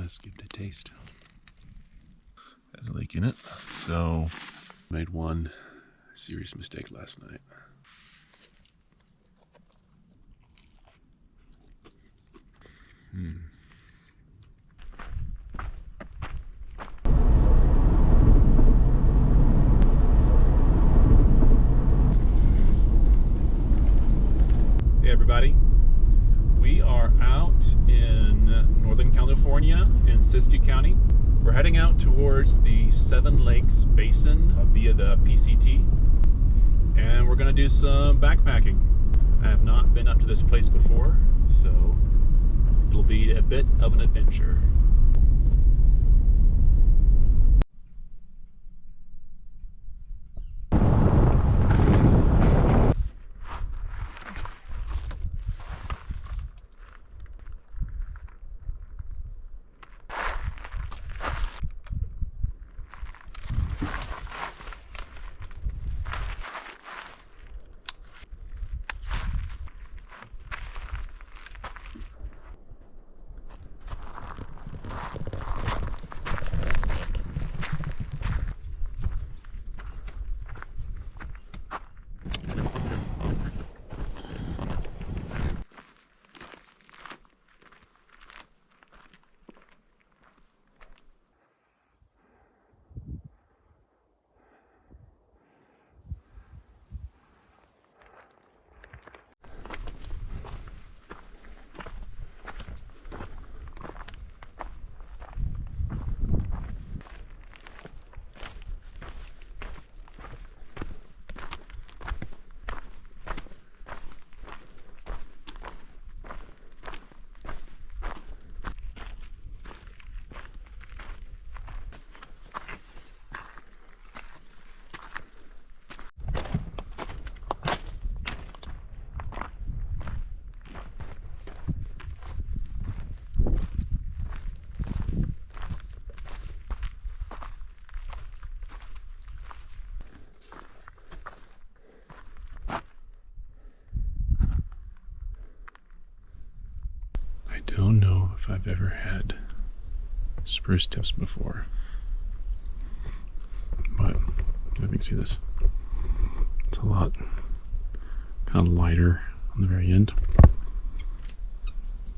let's give it a taste. Has a leak in it, so made one serious mistake last night. Hey everybody, we are out in Northern California in Siskiyou County. We're heading out towards the Seven Lakes Basin via the PCT, and we're going to do some backpacking. I have not been up to this place before, so it'll be a bit of an adventure. I don't know if I've ever had spruce tips before, but if you can see this, it's a lot kind of lighter on the very end,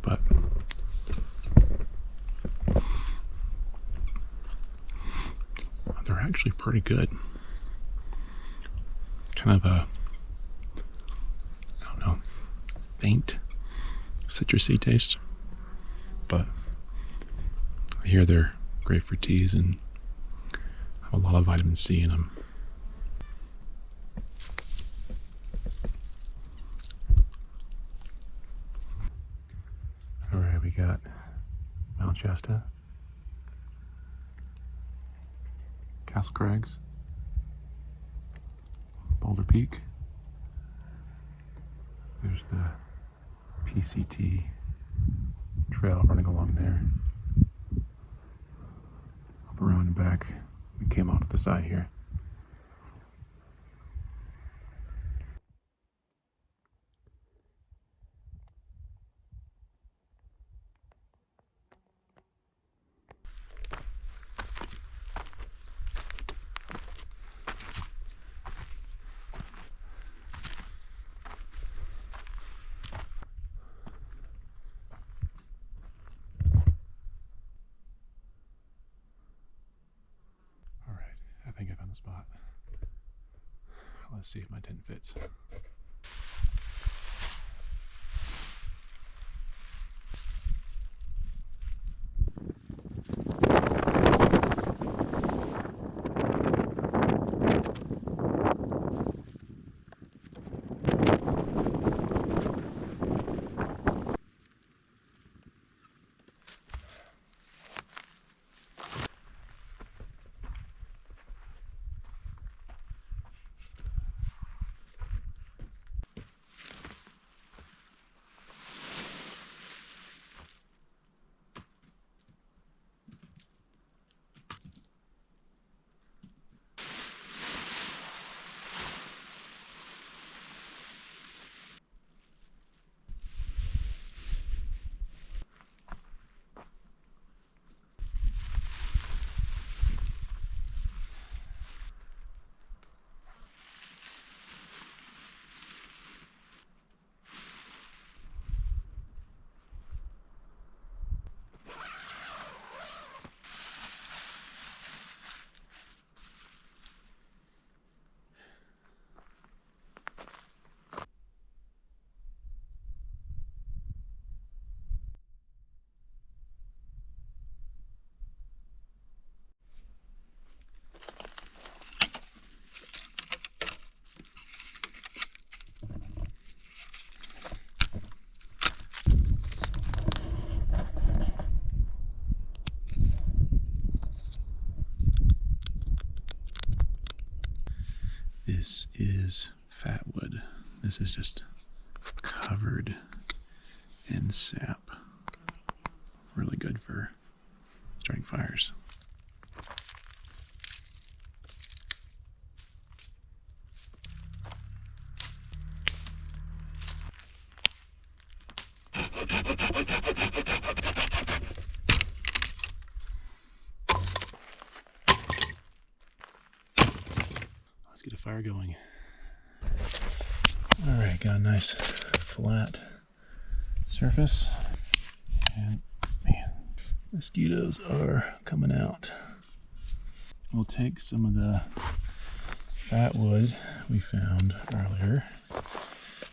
but they're actually pretty good. Kind of a, I don't know, faint citrusy taste, but I hear they're great for teas and have a lot of vitamin C in them. Alright, we got Mount Shasta, Castle Crags, Boulder Peak. There's the PCT trail running along there. Up around and back, we came off the side here. I think I found the spot. Let's see if my tent fits. is Fatwood. This is just covered in sap. Really good for starting fires. Let's get a fire going. All right, got a nice flat surface, and man, mosquitoes are coming out. We'll take some of the Fatwood we found earlier,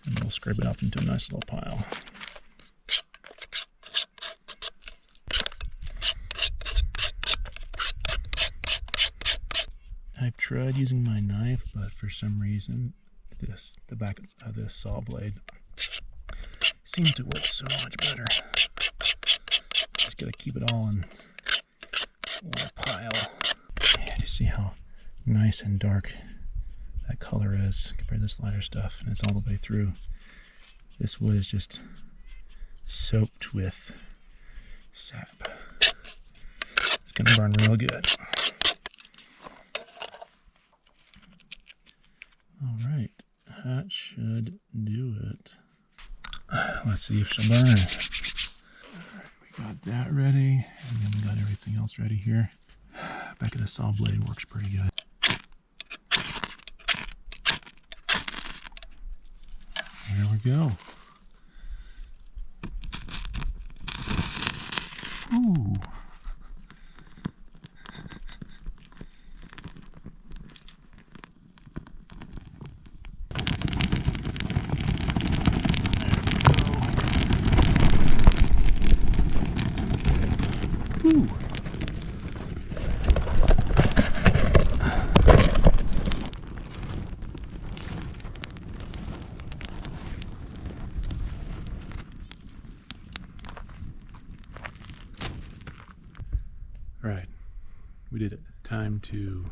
and we'll scrape it up into a nice little pile. I've tried using my knife, but for some reason, the back of this saw blade seems to work so much better. Just gotta keep it all in one pile. And you see how nice and dark that color is compared to this lighter stuff, and it's all the way through. This wood is just soaked with sap. It's gonna burn real good. All right, that should do it. Let's see if she'll burn. All right, we got that ready, and then we got everything else ready here. Back of the saw blade works pretty good. There we go. Ooh. Ooh. All right, we did it. Time to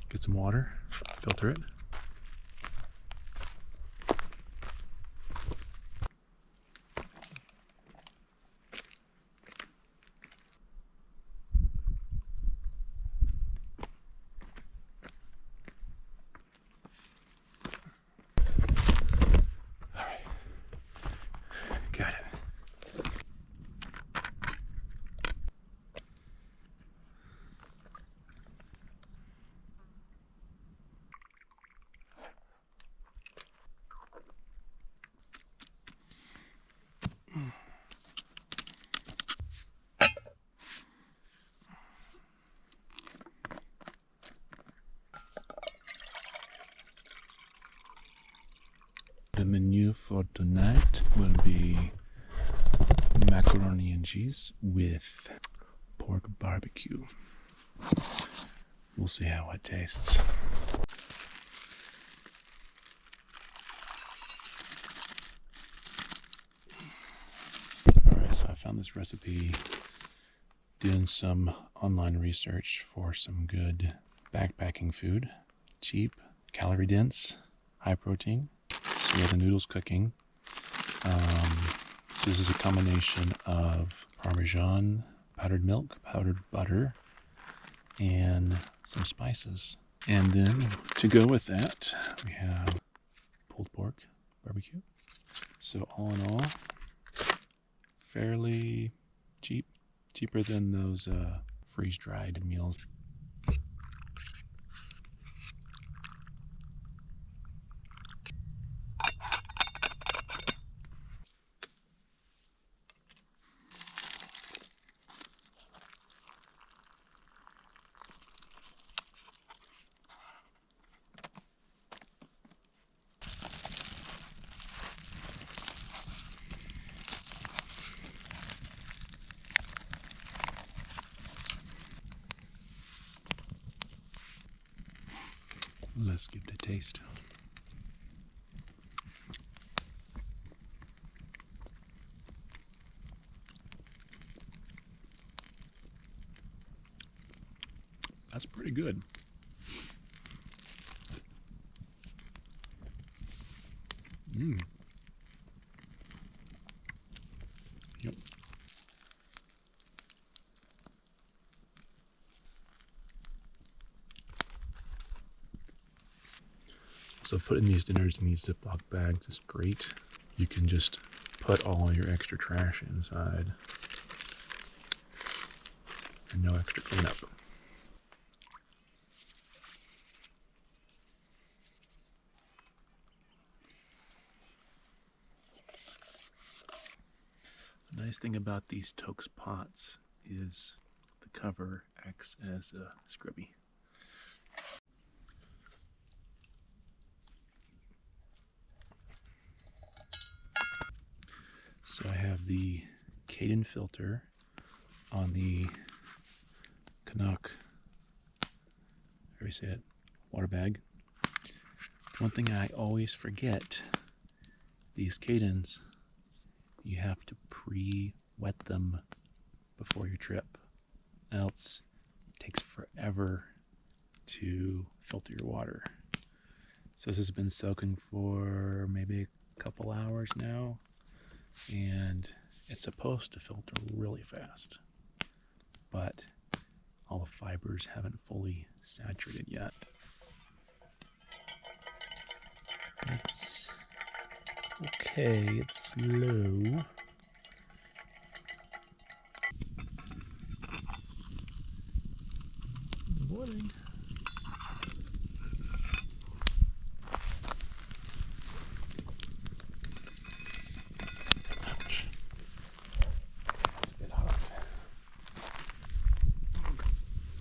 get some water, filter it. Got it. The menu for tonight will be macaroni and cheese with pork barbecue. We'll see how it tastes. Alright, so I found this recipe doing some online research for some good backpacking food. Cheap, calorie dense, high protein. So we have the noodles cooking. So this is a combination of Parmesan, powdered milk, powdered butter, and some spices. And then to go with that, we have pulled pork barbecue. So all in all, fairly cheap, cheaper than those freeze-dried meals. Let's give it a taste. That's pretty good. Yep. So putting these dinners in these Ziploc bags is great. You can just put all your extra trash inside and no extra cleanup. The nice thing about these Toaks pots is the cover acts as a scrubby. So I have the Caden filter on the Canuck, how do you say it, water bag. One thing I always forget, these Cadens, you have to pre-wet them before your trip, else it takes forever to filter your water. So this has been soaking for maybe a couple hours now, and it's supposed to filter really fast, but all the fibers haven't fully saturated yet. It's okay, it's slow. Morning. Ouch. It's a bit hot.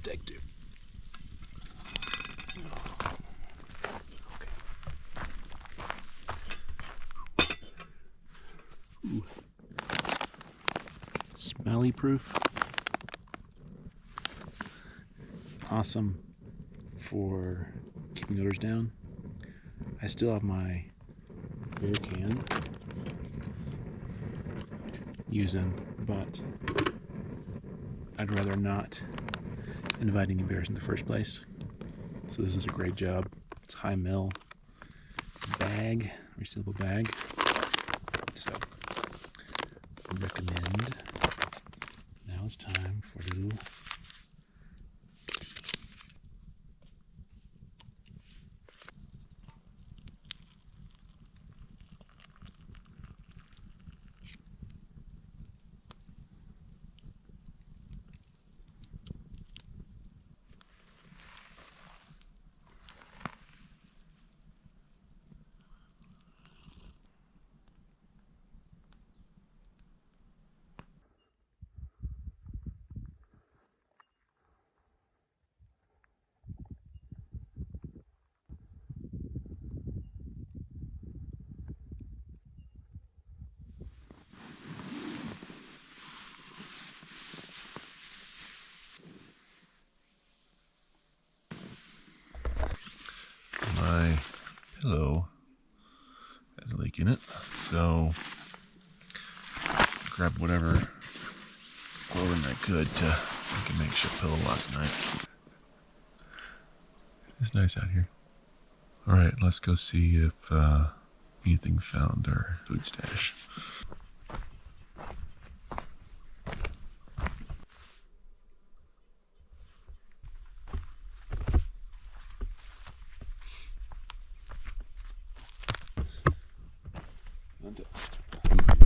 Take two. Okay. Ooh. Smelly proof. It's awesome for keeping odors down. I still have my beer can using, but I'd rather not invite any bears in the first place. So this is a great job. It's high mil bag, resealable bag. So I recommend. Now it's time for a little my pillow has a leak in it, so grabbed whatever clothing I could to make a makeshift pillow last night. It's nice out here. Alright, let's go see if anything found our food stash.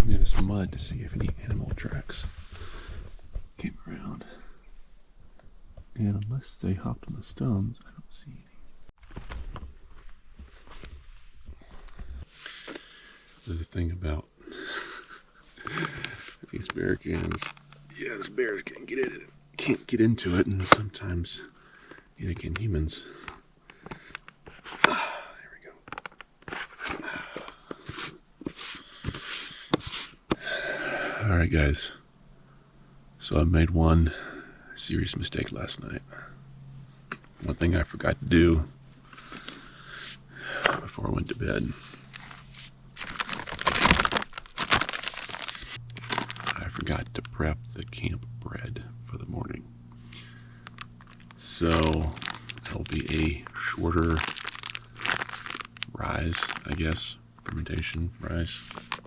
Near this mud to see if any animal tracks came around. And unless they hopped on the stones, I don't see any. The thing about these bear cans, yeah, this bear can't get into it, and sometimes neither can humans. There we go. All right, guys. So I made one serious mistake last night. One thing I forgot to do before I went to bed. I forgot to prep the camp bread for the morning. So it'll be a shorter rise, I guess, fermentation price,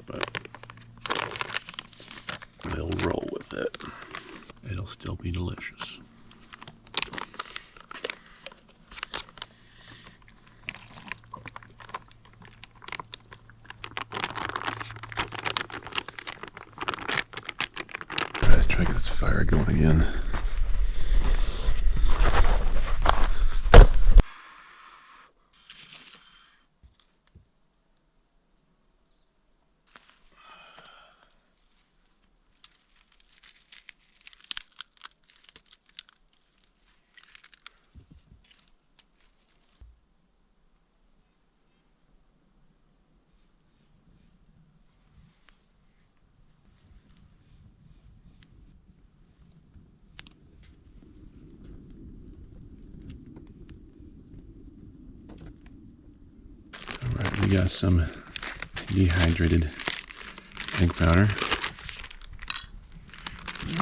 but we'll roll with it. It'll still be delicious. Let's try to get this fire going again. Alright, we got some dehydrated egg powder.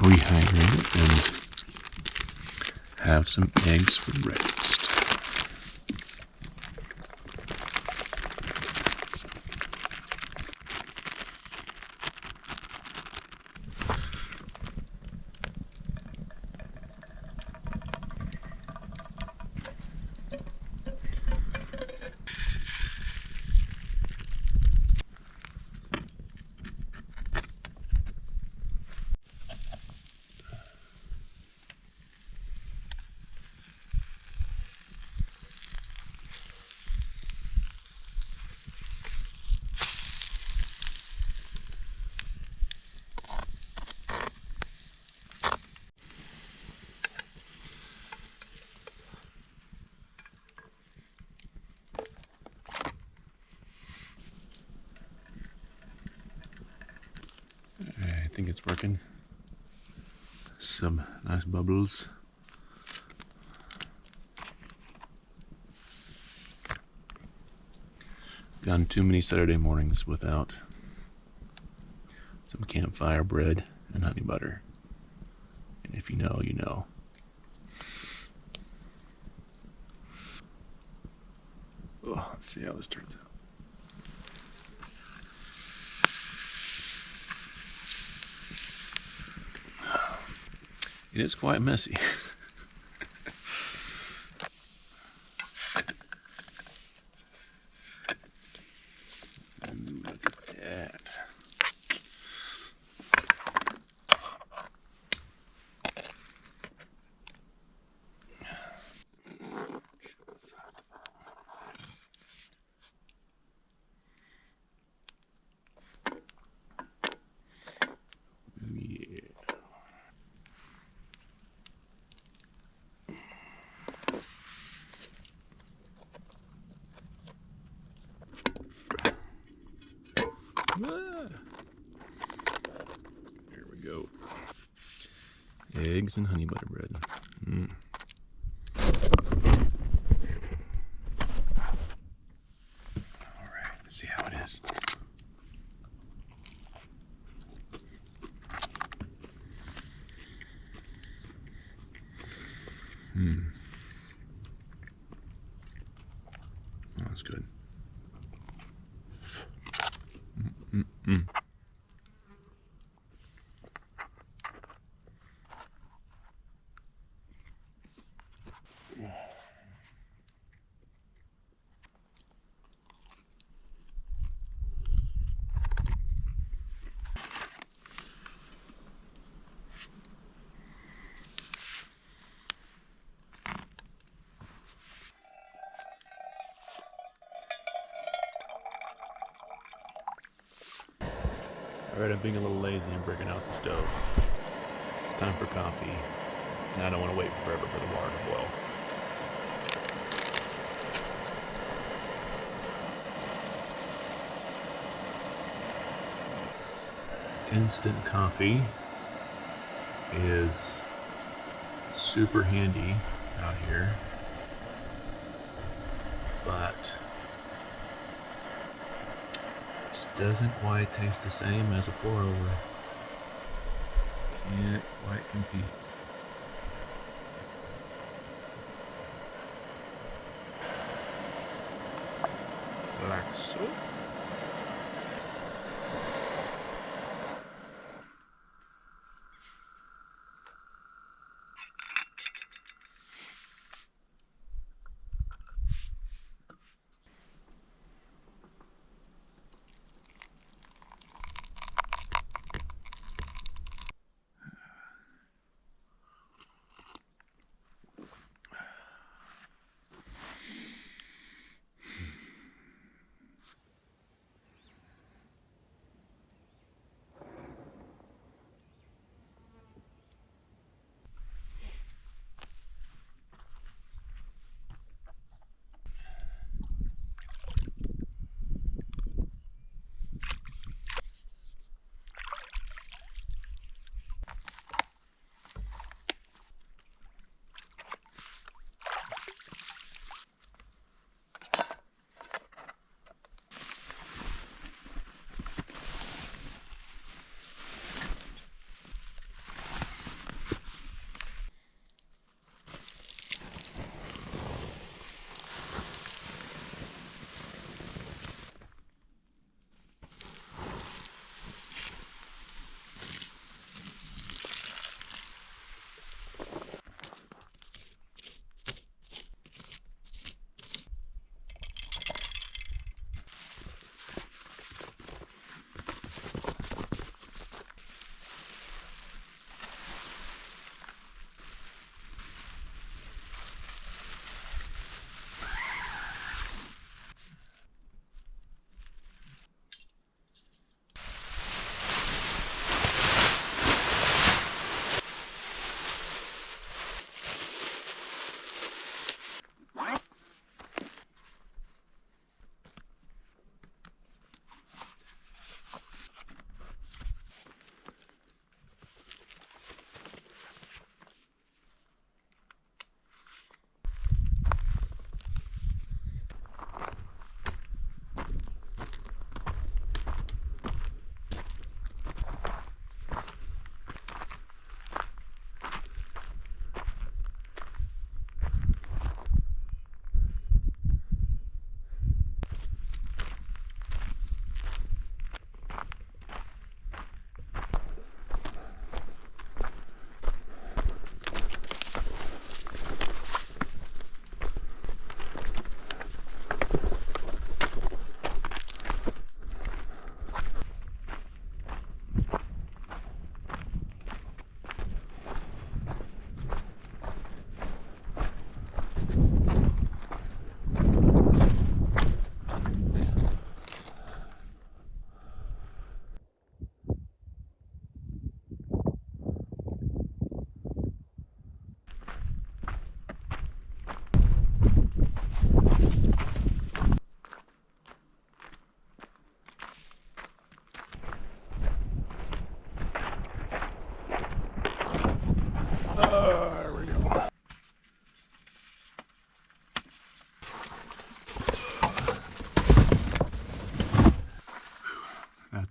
Rehydrate it and have some eggs for breakfast. I think it's working. Some nice bubbles. Gone too many Saturday mornings without some campfire bread and honey butter. And if you know, you know. Oh, let's see how this turns out. It is quite messy. Look at that. Here we go. Eggs and honey butter bread. Alright, let's see how it is. Oh, that's good. Alright, I'm being a little lazy and breaking out the stove. It's time for coffee, and I don't want to wait forever for the water to boil. Instant coffee is super handy out here, but it just doesn't quite taste the same as a pour over. Can't quite compete. Like so.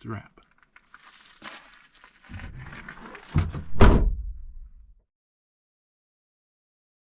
throughout.